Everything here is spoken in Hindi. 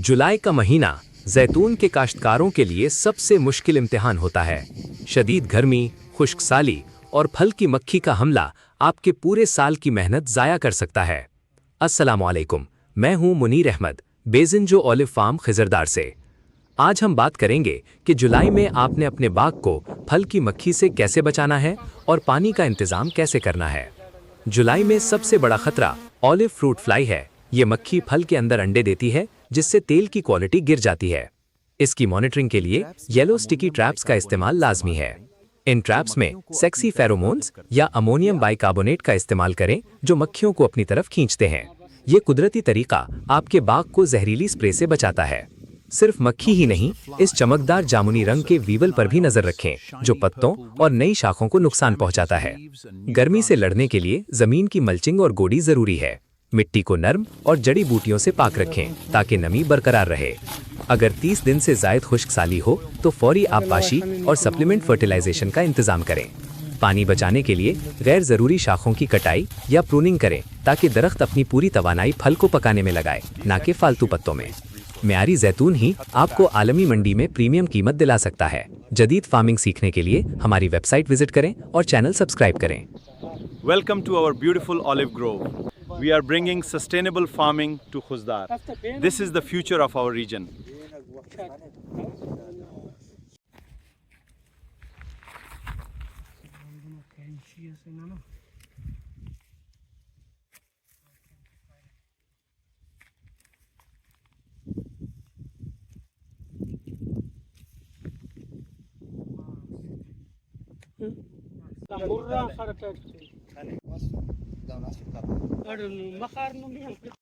जुलाई का महीना जैतून के काश्तकारों के लिए सबसे मुश्किल इम्तिहान होता है। शदीद गर्मी, खुश्क साली और फल की मक्खी का हमला आपके पूरे साल की मेहनत ज़ाया कर सकता है। अस्सलाम वालेकुम, मैं हूं मुनीर अहमद, बेजिंजो ऑलिव फार्म खिजरदार से। आज हम बात करेंगे कि जुलाई में आपने अपने बाग को फल की मक्खी से कैसे बचाना है और पानी का इंतज़ाम कैसे करना है। जुलाई में सबसे बड़ा खतरा ऑलिव फ्रूट फ्लाई है। ये मक्खी फल के अंदर अंडे देती है, जिससे तेल की क्वालिटी गिर जाती है। इसकी मॉनिटरिंग के लिए येलो स्टिकी ट्रैप्स का इस्तेमाल लाजमी है। इन ट्रैप्स में सेक्सी फेरोमोन्स या अमोनियम बाइकार्बोनेट का इस्तेमाल करें, जो मक्खियों को अपनी तरफ खींचते हैं। ये कुदरती तरीका आपके बाग को जहरीली स्प्रे से बचाता है। सिर्फ मक्खी ही नहीं, इस चमकदार जामुनी रंग के वीवल पर भी नजर रखें, जो पत्तों और नई शाखों को नुकसान पहुंचाता है। गर्मी से लड़ने के लिए जमीन की मल्चिंग और गोड़ी जरूरी है। मिट्टी को नर्म और जड़ी बूटियों से पाक रखें ताकि नमी बरकरार रहे। अगर 30 दिन से जायद खुश्क साली हो तो फौरी आबपाशी और सप्लीमेंट फर्टिलाइजेशन का इंतजाम करें। पानी बचाने के लिए गैर जरूरी शाखों की कटाई या प्रूनिंग करें ताकि दरख्त अपनी पूरी तवानाई फल को पकाने में लगाए, ना कि फालतू पत्तों में। म्यारी जैतून ही आपको आलमी मंडी में प्रीमियम कीमत दिला सकता है। जदीद फार्मिंग सीखने के लिए हमारी वेबसाइट विजिट करें और चैनल सब्सक्राइब करें। Welcome to our beautiful olive grove. We are bringing sustainable farming to Khuzdar. This is the future of our region. Murah harga itu. Aduh, makar nunggu.